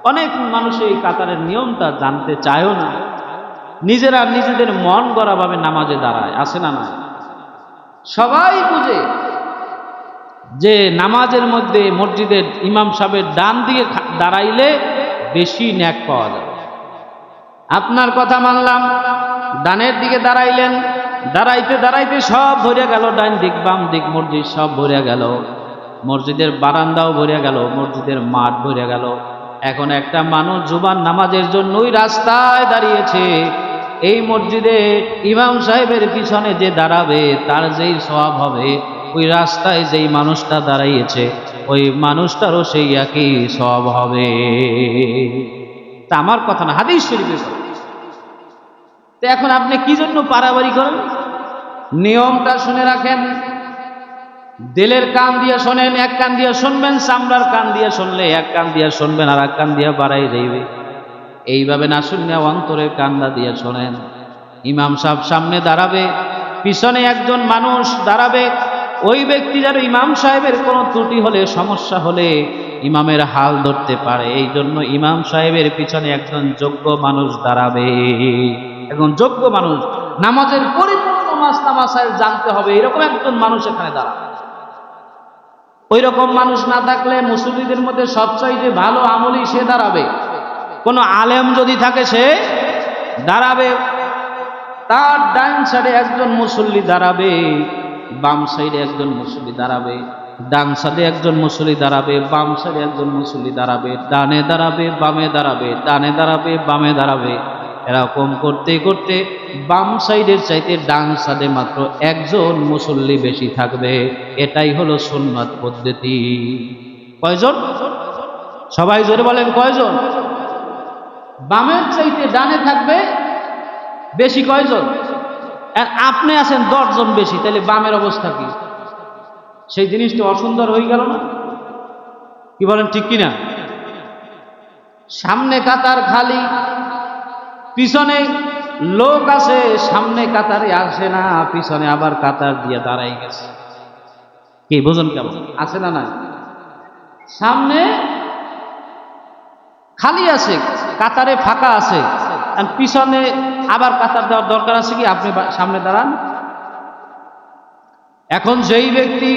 অনেক মানুষ এই কাতারের নিয়মটা জানতে চায়ও না নিজেরা নিজেদের মন গড়া ভাবে নামাজে দাঁড়ায় আসে না না সবাই বুঝে যে নামাজের মধ্যে মসজিদের ইমাম সাহেবের ডান দিকে দাঁড়াইলে বেশি ন্যাক পাওয়া যায় আপনার কথা মানলাম ডানের দিকে দাঁড়াইলেন দাঁড়াইতে দাঁড়াইতে সব ভরে গেল ডান দিক বাম দিক মসজিদ সব ভরে গেল মসজিদের বারান্দাও ভরে গেল মসজিদের মাঠ ভরে গেল এখন একটা মানুষ জুবান নামাজের জন্য ওই রাস্তায় দাঁড়িয়েছে এই মসজিদে ইমাম সাহেবের পিছনে যে দাঁড়াবে তার যেই সওয়াব হবে ওই রাস্তায় যেই মানুষটা দাঁড়াইয়েছে ওই মানুষটারও সেই একই সওয়াব হবে তা আমার কথা না হাদিস শরীফে তো এখন আপনি কি জন্য পারাবারি করেন নিয়মটা শুনে রাখেন দিলের কান দিয়ে শোনেন এক কান দিয়ে শুনবেন চামড়ার কান দিয়ে শুনলে এক কান দিয়ে শুনবেন আর এক কান দিয়ে বাড়াই যাইবে এইভাবে না শুনলে অন্তরের কান্দা দিয়ে শোনেন ইমাম সাহেব সামনে দাঁড়াবে পিছনে একজন মানুষ দাঁড়াবে ওই ব্যক্তি যেন ইমাম সাহেবের কোনো ত্রুটি হলে সমস্যা হলে ইমামের হাল ধরতে পারে এই জন্য ইমাম সাহেবের পিছনে একজন যোগ্য মানুষ দাঁড়াবে একজন যোগ্য মানুষ নামাজের পরিপূর্ণ মাসলা জানতে হবে এরকম একজন মানুষ এখানে দাঁড়াবে ওই রকম মানুষ না থাকলে মুসল্লিদের মধ্যে সবচাইতে ভালো আমলি সে দাঁড়াবে কোনো আলেম যদি থাকে সে দাঁড়াবে তার ডান সাইডে একজন মুসল্লি দাঁড়াবে বাম সাইডে একজন মুসল্লি দাঁড়াবে ডান সাইডে একজন মুসল্লি দাঁড়াবে বাম সাইডে একজন মুসল্লি দাঁড়াবে ডানে দাঁড়াবে বামে দাঁড়াবে ডানে দাঁড়াবে বামে দাঁড়াবে এরকম করতে করতে বাম সাইডের চাইতে ডান সাইডে মাত্র একজন মুসল্লি বেশি থাকবে এটাই হলো সুন্নাত পদ্ধতি কয়জন সবাই জোরে বলেন কয়জন বামের চাইতে ডানে থাকবে বেশি কয়জন আর আপনি আছেন 10 জন বেশি তাহলে বামের অবস্থা কি সেই জিনিসটা অসুন্দর হয়ে গেল না কি বলেন ঠিক কিনা সামনে কাতার খালি পিছনে লোক আছে সামনে কাতারে আসে না পিছনে আবার কাতার দিয়ে দাঁড়াই গেছে কি বুঝুন কেমন আছে না না সামনে খালি আছে কাতারে ফাঁকা আছে আর পিছনে আবার কাতার দেওয়ার দরকার আছে কি আপনি সামনে দাঁড়ান এখন যেই ব্যক্তি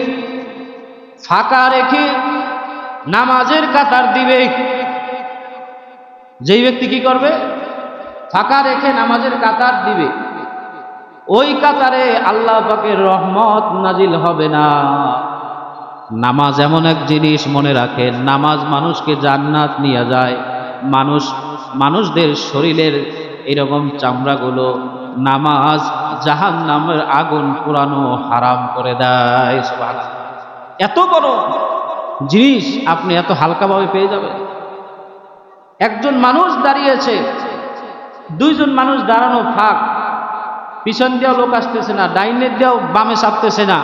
ফাঁকা রেখে নামাজের কাতার দিবে যেই ব্যক্তি কি করবে ফাঁকা রেখে নামাজের কাতার দিবে ওই কাতারে আল্লাহ পাকের রহমত নাজিল হবে না নামাজ এমন এক জিনিস মনে রাখেন নামাজ মানুষকে জান্নাত নিয়ে যায় মানুষদের শরীরের এরকম চামড়াগুলো নামাজ জাহান্নামের আগুন পোড়ানো হারাম করে দেয়। সুবহানাল্লাহ। এত বড় জিনিস আপনি এত হালকাভাবে পেয়ে যাবেন। একজন মানুষ দাঁড়িয়েছে, দুইজন মানুষ দাঁড়ানো ফাঁক, পিছন দিয়েও লোক আসতেছে না, ডাইনের দিয়েও বামে চাপতেছে না,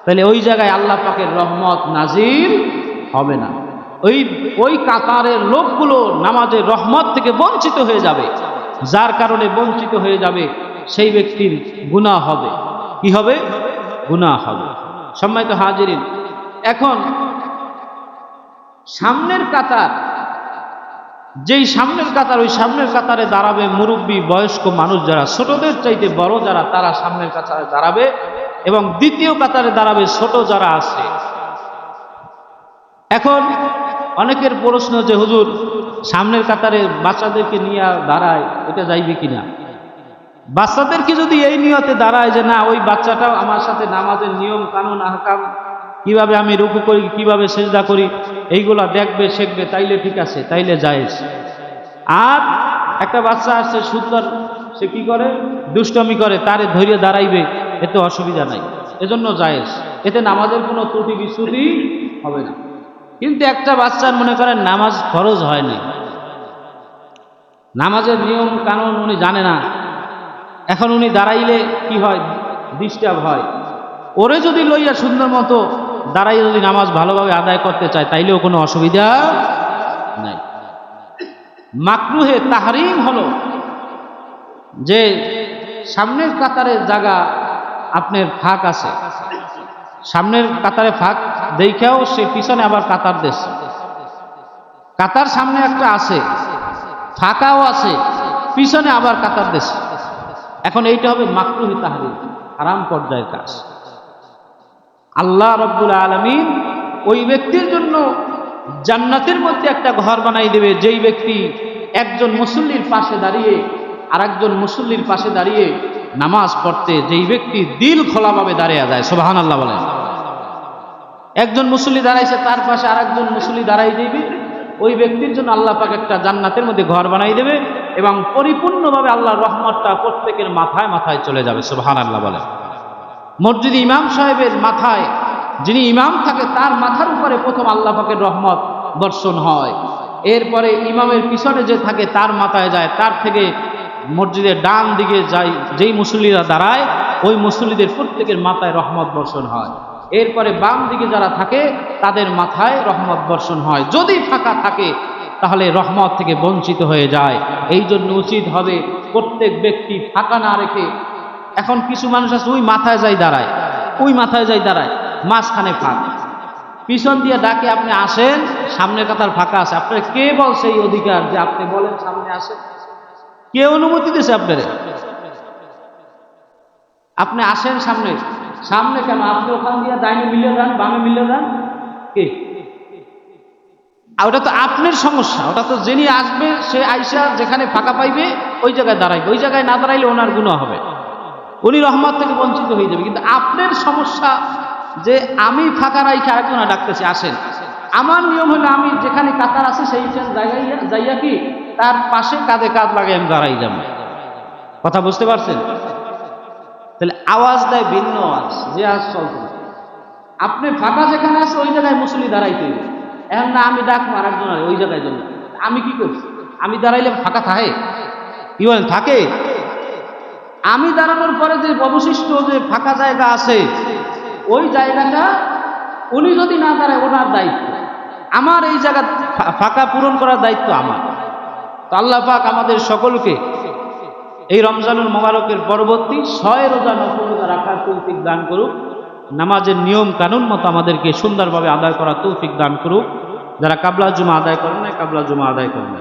তাহলে ওই জায়গায় আল্লাহ পাকের রহমত নাজিল হবে না। ওই কাতারের লোকগুলো নামাজের রহমত থেকে বঞ্চিত হয়ে যাবে, যার কারণে বঞ্চিত হয়ে যাবে সেই ব্যক্তির গুনাহ হবে। কি হবে? গুনাহ হবে। সম্মানিত হাজিরিন, এখন সামনের কাতার, যেই সামনের কাতার, ওই সামনের কাতারে দাঁড়াবে মুরব্বী বয়স্ক মানুষ যারা, ছোটদের চাইতে বড় যারা, তারা সামনের কাতারে দাঁড়াবে, এবং দ্বিতীয় কাতারে দাঁড়াবে ছোট যারা আছে। এখন অনেকের প্রশ্ন যে হুজুর, সামনের কাতারে বাচ্চাদেরকে নিয়ে দাঁড়ায়, এটা যাইবে কিনা? বাচ্চাদেরকে যদি এই নিয়তে দাঁড়ায় যে না, ওই বাচ্চাটাও আমার সাথে নামাজের নিয়ম কানুন আহকাম, কিভাবে আমি রুকু করি, কিভাবে সেজদা করি, এইগুলা দেখবে শিখবে, তাইলে ঠিক আছে, তাইলে জায়েজ। আর একটা বাচ্চা আসছে সুন্দর, সে কি করে, দুষ্টমি করে, তারে ধৈর্য দাঁড়াইবে, এতে অসুবিধা নাই, এজন্য জায়েজ, এতে নামাজের কোনো ত্রুটি বিচ্যুতি হবে না। কিন্তু একটা বাচ্চার মনে করেন নামাজ ফরজ হয়নি, নামাজের নিয়ম কানুন উনি জানে না, এখন উনি দাঁড়াইলে কি হয়, ডিস্টার্ব হয়, ওরে যদি লইয়া সুন্দর মতো দাঁড়াইয়া যদি নামাজ ভালোভাবে আদায় করতে চায়, তাইলেও কোনো অসুবিধা নাই। মাকরুহে তাহরিম হলো যে সামনের কাতারের জায়গা আপনার ফাঁক আছে, সামনের কাতারে ফাঁক দেখেও সে পিছনে আবার কাতার দেশ, কাতার সামনে একটা আছে, ফাঁকাও আছে, পিছনে আবার কাতার দেশ। এখন এইটা হবে মাকরুহে তাহরিম, হারাম পর্যায়ের কাজ। আল্লাহ রাব্বুল আলামিন ওই ব্যক্তির জন্য জান্নাতের মধ্যে একটা ঘর বানাই দেবে, যেই ব্যক্তি একজন মুসল্লির পাশে দাঁড়িয়ে, আর একজন মুসল্লির পাশে দাঁড়িয়ে নামাজ পড়তে, যেই ব্যক্তি দিল খোলাভাবে দাঁড়িয়ে যায়। সুবহানাল্লাহ বলেন। একজন মুসল্লি দাঁড়াইছে, তার পাশে আর একজন মুসল্লি দাঁড়াই দিবে, ওই ব্যক্তির জন্য আল্লাহ পাক একটা জান্নাতের মধ্যে ঘর বানাই দেবে, এবং পরিপূর্ণভাবে আল্লাহর রহমতটা প্রত্যেকের মাথায় মাথায় চলে যাবে। সুবহানাল্লাহ বলেন। মসজিদে ইমাম সাহেবের মাথায়, যিনি ইমাম থাকে, তার মাথার উপরে প্রথম আল্লাহ পাকের রহমত বর্ষণ হয়, এরপরে ইমামের পিছনে যে থাকে তার মাথায় যায়, তার থেকে মসজিদের ডান দিকে যায় যেই মুসল্লিরা দাঁড়ায়, ওই মুসল্লিদের প্রত্যেকের মাথায় রহমত বর্ষণ হয়, এরপরে বাম দিকে যারা থাকে তাদের মাথায় রহমত বর্ষণ হয়। যদি ফাঁকা থাকে তাহলে রহমত থেকে বঞ্চিত হয়ে যায়। এই জন্য উচিত হবে প্রত্যেক ব্যক্তি ফাঁকা না রেখে, এখন কিছু মানুষ আছে ওই মাথায় যাই দাঁড়ায়, ওই মাথায় যাই দাঁড়ায়, মাঝখানে ফাঁক, পিছন দিয়ে ডাকে আপনি আসেন, সামনের কাতার ফাঁকা আছে, আপনার কে বলছে এই অধিকার যে আপনি বলেন সামনে আসেন? কে অনুমতি দিয়েছে আপনারে? আপনি আসেন সামনে, সামনে কেন? আপনি ওখান দিয়ে ডাইনে মিলে যান, বামে মিলে যান, কে? ওটা তো আপনার সমস্যা, ওটা তো যিনি আসবে সে আইসা যেখানে ফাঁকা পাইবে ওই জায়গায় দাঁড়াইবে, ওই জায়গায় না দাঁড়াইলে ওনার গুনাহ হবে, উনি রহমত থেকে বঞ্চিত হয়ে যাবে। কিন্তু আপনার সমস্যা যে আমি ফাঁকা রাইখে আরেকজনা ডাকতেছি আসেন, আমার নিয়ম হলো আমি যেখানে কাতার আছে সেই জায়গায় যাইয়া কি তার পাশে কাঁধে কাঁধ লাগাই আমি দাঁড়াই যাবো। কথা বুঝতে পারছেন? তাহলে আওয়াজ দেয় ভিন্ন আওয়াজ, যে আওয়াজ চলছে, আপনি ফাঁকা যেখানে আছে ওই জায়গায় মুসল্লি দাঁড়াইতে হবে। এখন না আমি ডাকবো আরেকজন ওই জায়গায় জন্য, আমি কি করছি? আমি দাঁড়াইলে ফাঁকা থাকে? কি বলেন, থাকে? আমি দাঁড়ানোর পরে যে অবশিষ্ট যে ফাঁকা জায়গা আছে, ওই জায়গাটা উনি যদি না দাঁড়ায় ওনার দায়িত্ব, আমার এই জায়গা ফাঁকা পূরণ করার দায়িত্ব আমার। তো আল্লাহ পাক আমাদের সকলকে এই রমজানুল মোবারকের পরবর্তী 6 রোজা নফল রোজা রাখার তৌফিক দান করুক, নামাজের নিয়ম কানুন মতো আমাদেরকে সুন্দরভাবে আদায় করার তৌফিক দান করুক। যারা কাবলা জুমা আদায় করেন না, কাবলা জুমা আদায় করেন।